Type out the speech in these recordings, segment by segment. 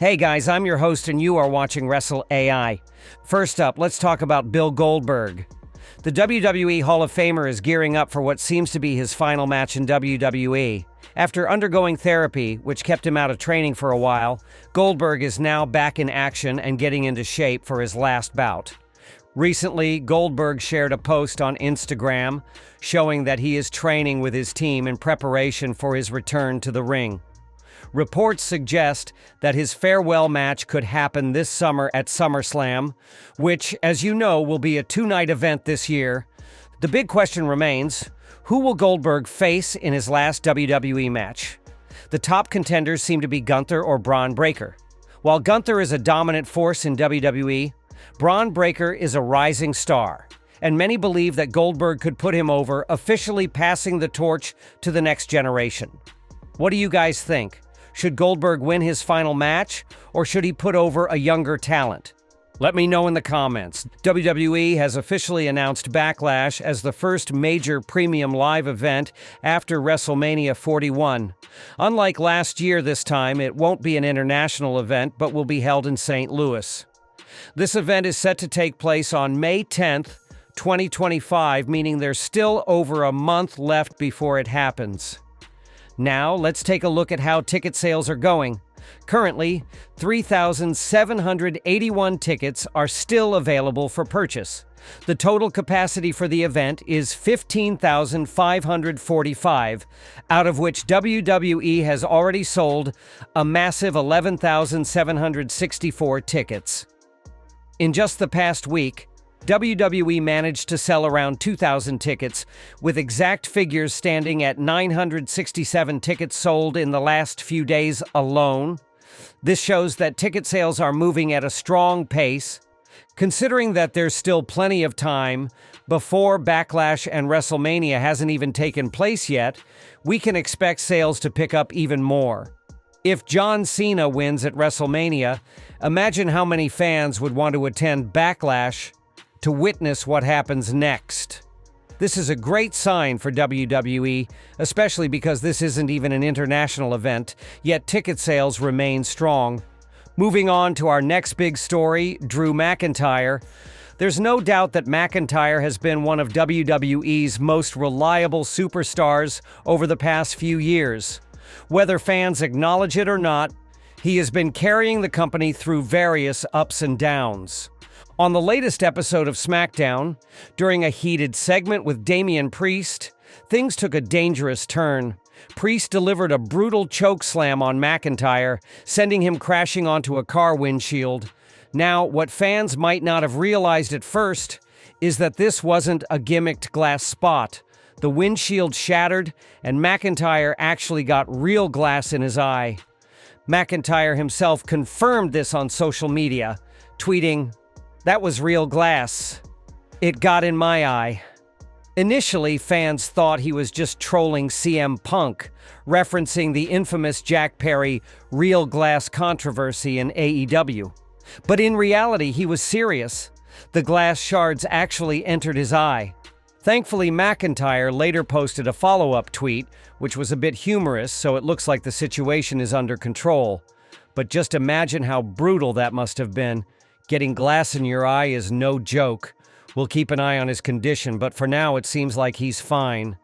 Hey guys, I'm your host and you are watching Wrestle AI. First up, let's talk about Bill Goldberg. The WWE Hall of Famer is gearing up for what seems to be his final match in WWE. After undergoing therapy, which kept him out of training for a while, Goldberg is now back in action and getting into shape for his last bout. Recently, Goldberg shared a post on Instagram showing that he is training with his team in preparation for his return to the ring. Reports suggest that his farewell match could happen this summer at SummerSlam, which, as you know, will be a two-night event this year. The big question remains, who will Goldberg face in his last WWE match? The top contenders seem to be Gunther or Bron Breakker. While Gunther is a dominant force in WWE, Bron Breakker is a rising star, and many believe that Goldberg could put him over, officially passing the torch to the next generation. What do you guys think? Should Goldberg win his final match, or should he put over a younger talent? Let me know in the comments. WWE has officially announced Backlash as the first major premium live event after WrestleMania 41. Unlike last year this time, it won't be an international event, but will be held in St. Louis. This event is set to take place on May 10th, 2025, meaning there's still over a month left before it happens. Now, let's take a look at how ticket sales are going. Currently, 3,781 tickets are still available for purchase. The total capacity for the event is 15,545, out of which WWE has already sold a massive 11,764 tickets. In just the past week, WWE managed to sell around 2,000 tickets, with exact figures standing at 967 tickets sold in the last few days alone. This shows that ticket sales are moving at a strong pace. Considering that there's still plenty of time before Backlash and WrestleMania hasn't even taken place yet, we can expect sales to pick up even more. If John Cena wins at WrestleMania, imagine how many fans would want to attend Backlash to witness what happens next. This is a great sign for WWE, especially because this isn't even an international event, yet ticket sales remain strong. Moving on to our next big story, Drew McIntyre. There's no doubt that McIntyre has been one of WWE's most reliable superstars over the past few years. Whether fans acknowledge it or not, he has been carrying the company through various ups and downs. On the latest episode of SmackDown, during a heated segment with Damian Priest, things took a dangerous turn. Priest delivered a brutal chokeslam on McIntyre, sending him crashing onto a car windshield. Now, what fans might not have realized at first is that this wasn't a gimmicked glass spot. The windshield shattered, and McIntyre actually got real glass in his eye. McIntyre himself confirmed this on social media, tweeting, "That was real glass. It got in my eye." Initially, fans thought he was just trolling CM Punk, referencing the infamous Jack Perry real glass controversy in AEW. But in reality, he was serious. The glass shards actually entered his eye. Thankfully, McIntyre later posted a follow-up tweet, which was a bit humorous, so it looks like the situation is under control. But just imagine how brutal that must have been. Getting glass in your eye is no joke. We'll keep an eye on his condition, but for now it seems like he's fine.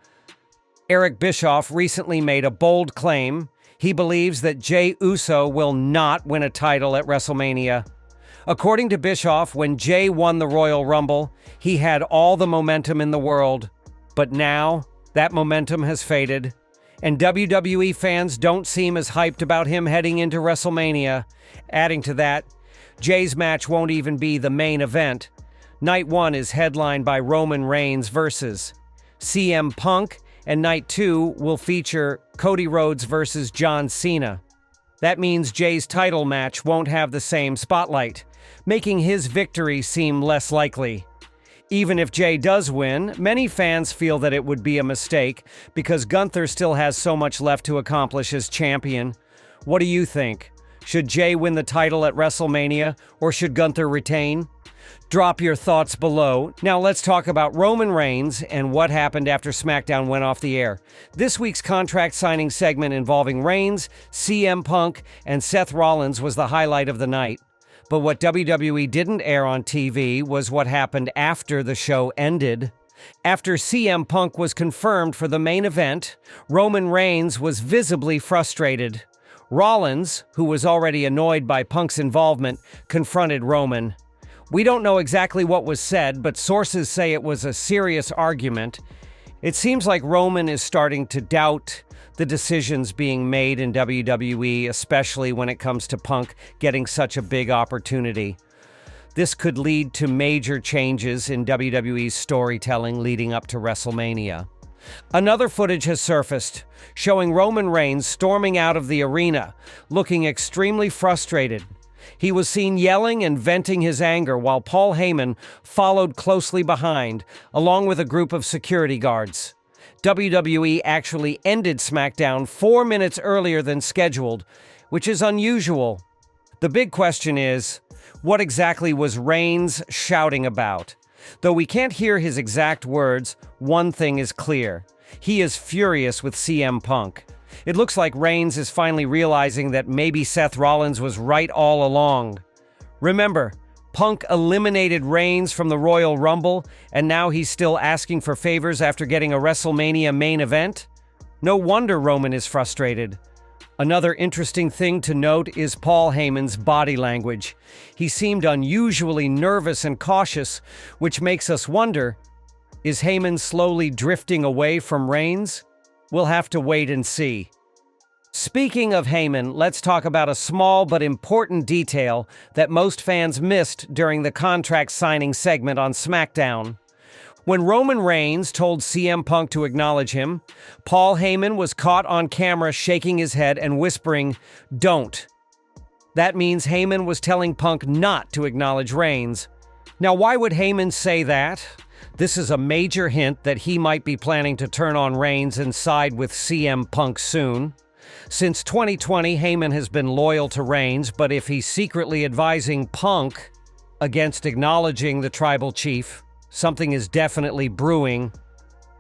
Eric Bischoff recently made a bold claim. He believes that Jey Uso will not win a title at WrestleMania. According to Bischoff, when Jey won the Royal Rumble, he had all the momentum in the world. But now, that momentum has faded, and WWE fans don't seem as hyped about him heading into WrestleMania. Adding to that, Jey's match won't even be the main event. Night 1 is headlined by Roman Reigns versus CM Punk, and Night 2 will feature Cody Rhodes versus John Cena. That means Jey's title match won't have the same spotlight, making his victory seem less likely. Even if Jey does win, many fans feel that it would be a mistake because Gunther still has so much left to accomplish as champion. What do you think? Should Jey win the title at WrestleMania, or should Gunther retain? Drop your thoughts below. Now let's talk about Roman Reigns and what happened after SmackDown went off the air. This week's contract signing segment involving Reigns, CM Punk, and Seth Rollins was the highlight of the night. But what WWE didn't air on TV was what happened after the show ended. After CM Punk was confirmed for the main event, Roman Reigns was visibly frustrated. Rollins, who was already annoyed by Punk's involvement, confronted Roman. We don't know exactly what was said, but sources say it was a serious argument. It seems like Roman is starting to doubt the decisions being made in WWE, especially when it comes to Punk getting such a big opportunity. This could lead to major changes in WWE's storytelling leading up to WrestleMania. Another footage has surfaced, showing Roman Reigns storming out of the arena, looking extremely frustrated. He was seen yelling and venting his anger while Paul Heyman followed closely behind, along with a group of security guards. WWE actually ended SmackDown 4 minutes earlier than scheduled, which is unusual. The big question is, what exactly was Reigns shouting about? Though we can't hear his exact words, one thing is clear. He is furious with CM Punk. It looks like Reigns is finally realizing that maybe Seth Rollins was right all along. Remember, Punk eliminated Reigns from the Royal Rumble, and now he's still asking for favors after getting a WrestleMania main event? No wonder Roman is frustrated. Another interesting thing to note is Paul Heyman's body language. He seemed unusually nervous and cautious, which makes us wonder, is Heyman slowly drifting away from Reigns? We'll have to wait and see. Speaking of Heyman, let's talk about a small but important detail that most fans missed during the contract signing segment on SmackDown. When Roman Reigns told CM Punk to acknowledge him, Paul Heyman was caught on camera shaking his head and whispering, "Don't." That means Heyman was telling Punk not to acknowledge Reigns. Now, why would Heyman say that? This is a major hint that he might be planning to turn on Reigns and side with CM Punk soon. Since 2020, Heyman has been loyal to Reigns, but if he's secretly advising Punk against acknowledging the tribal chief, something is definitely brewing.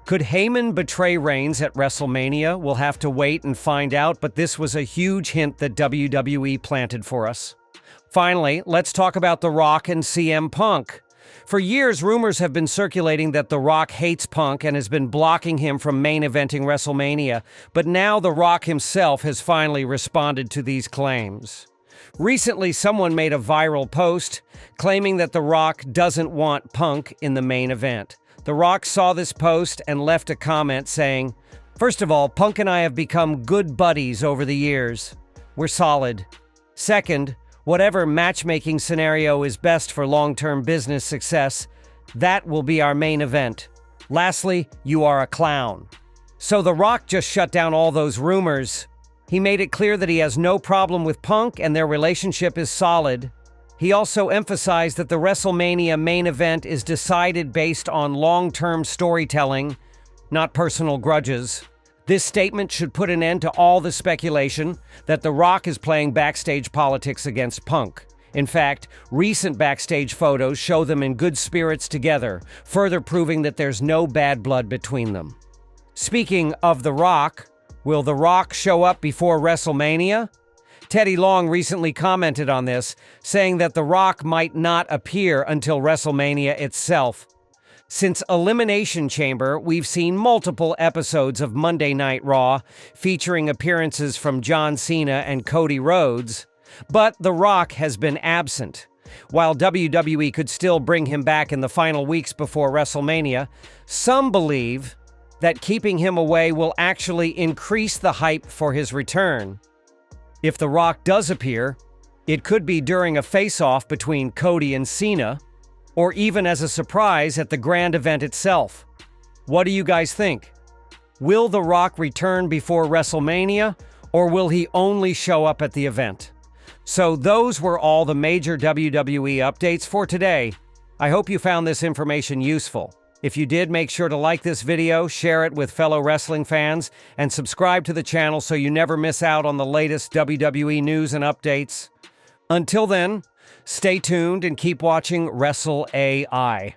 Could Heyman betray Reigns at WrestleMania? We'll have to wait and find out, but this was a huge hint that WWE planted for us. Finally, let's talk about The Rock and CM Punk. For years, rumors have been circulating that The Rock hates Punk and has been blocking him from main eventing WrestleMania, but now The Rock himself has finally responded to these claims. Recently, someone made a viral post claiming that The Rock doesn't want Punk in the main event. The Rock saw this post and left a comment saying, "First of all, Punk and I have become good buddies over the years. We're solid. Second, whatever matchmaking scenario is best for long-term business success, that will be our main event. Lastly, you are a clown." So The Rock just shut down all those rumors. He made it clear that he has no problem with Punk and their relationship is solid. He also emphasized that the WrestleMania main event is decided based on long-term storytelling, not personal grudges. This statement should put an end to all the speculation that The Rock is playing backstage politics against Punk. In fact, recent backstage photos show them in good spirits together, further proving that there's no bad blood between them. Speaking of The Rock, will The Rock show up before WrestleMania? Teddy Long recently commented on this, saying that The Rock might not appear until WrestleMania itself. Since Elimination Chamber, we've seen multiple episodes of Monday Night Raw featuring appearances from John Cena and Cody Rhodes, but The Rock has been absent. While WWE could still bring him back in the final weeks before WrestleMania, some believe that keeping him away will actually increase the hype for his return. If The Rock does appear, it could be during a face-off between Cody and Cena, or even as a surprise at the grand event itself. What do you guys think? Will The Rock return before WrestleMania, or will he only show up at the event? So those were all the major WWE updates for today. I hope you found this information useful. If you did, make sure to like this video, share it with fellow wrestling fans, and subscribe to the channel so you never miss out on the latest WWE news and updates. Until then, Stay tuned and keep watching Wrestle AI.